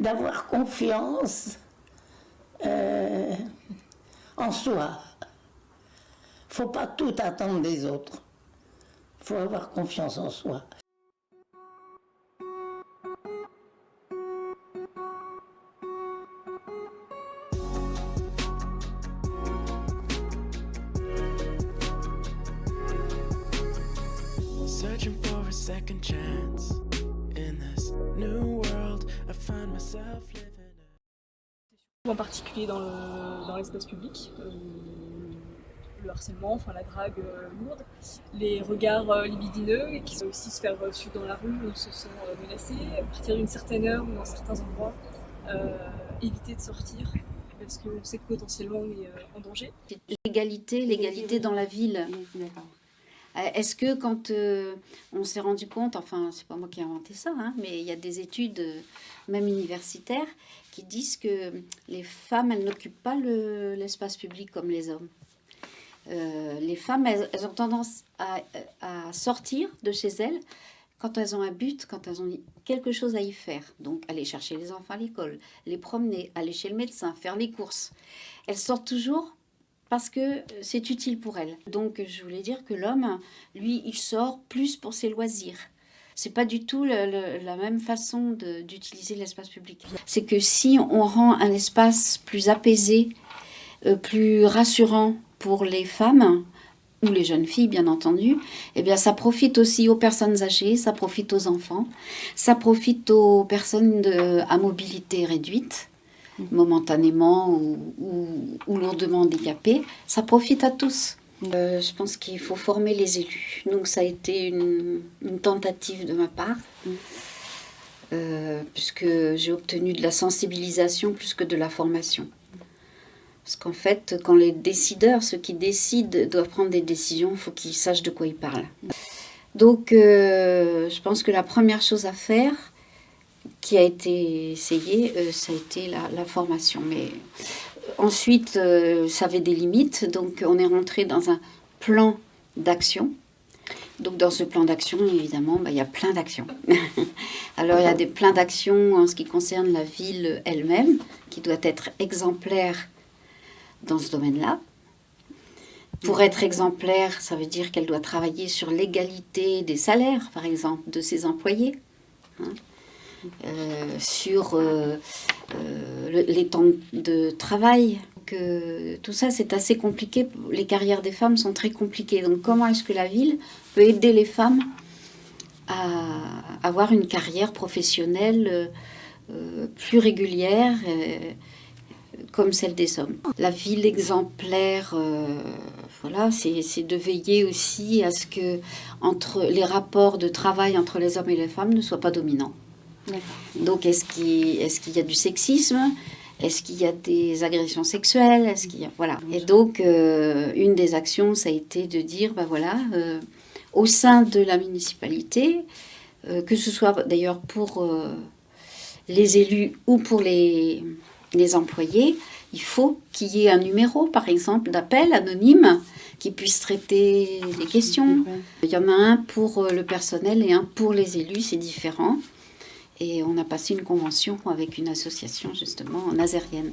d'avoir confiance en soi. Faut pas tout attendre des autres. Faut avoir confiance en soi. Searching for a second chance in this new world. I find myself living. En particulier dans l'espace public, le harcèlement, enfin la drague lourde, les regards libidineux et qui peuvent aussi se faire suivre dans la rue où ils se sont menacés, à partir d'une certaine heure ou dans certains endroits, éviter de sortir parce qu'on sait que potentiellement on est en danger. L'égalité dans la ville. Est-ce que quand on s'est rendu compte, enfin c'est pas moi qui ai inventé ça, hein, mais il y a des études, même universitaires, qui disent que les femmes, elles n'occupent pas l'espace public comme les hommes. Les femmes, elles ont tendance à sortir de chez elles quand elles ont un but, quand elles ont quelque chose à y faire. Donc aller chercher les enfants à l'école, les promener, aller chez le médecin, faire les courses. Elles sortent toujours parce que c'est utile pour elles. Donc je voulais dire que l'homme, lui, il sort plus pour ses loisirs. C'est pas du tout la même façon d'utiliser l'espace public. C'est que si on rend un espace plus apaisé, plus rassurant pour les femmes, ou les jeunes filles bien entendu, eh bien ça profite aussi aux personnes âgées, ça profite aux enfants, ça profite aux personnes à mobilité réduite, momentanément ou lourdement handicapées, ça profite à tous. Je pense qu'il faut former les élus. Donc ça a été une tentative de ma part, puisque j'ai obtenu de la sensibilisation plus que de la formation. Parce qu'en fait, quand les décideurs, ceux qui décident, doivent prendre des décisions, il faut qu'ils sachent de quoi ils parlent. Donc je pense que la première chose à faire, qui a été essayée, ça a été la formation. Mais ensuite, ça avait des limites, donc on est rentré dans un plan d'action. Donc dans ce plan d'action, évidemment, il y a plein d'actions. Alors il y a plein d'actions en ce qui concerne la ville elle-même, qui doit être exemplaire dans ce domaine-là. Pour être exemplaire, ça veut dire qu'elle doit travailler sur l'égalité des salaires, par exemple, de ses employés. Sur les temps de travail. Tout ça, c'est assez compliqué. Les carrières des femmes sont très compliquées. Donc, comment est-ce que la ville peut aider les femmes à avoir une carrière professionnelle plus régulière comme celle des hommes? La ville exemplaire, voilà, c'est de veiller aussi à ce que les rapports de travail entre les hommes et les femmes ne soient pas dominants. Donc, est-ce qu'il y a du sexisme? Est-ce qu'il y a des agressions sexuelles? Voilà. Et donc, une des actions, ça a été de dire, au sein de la municipalité, que ce soit d'ailleurs pour les élus ou pour les employés, il faut qu'il y ait un numéro, par exemple, d'appel anonyme qui puisse traiter les questions. Il y en a un pour le personnel et un pour les élus, c'est différent. Et on a passé une convention avec une association, justement, nazérienne.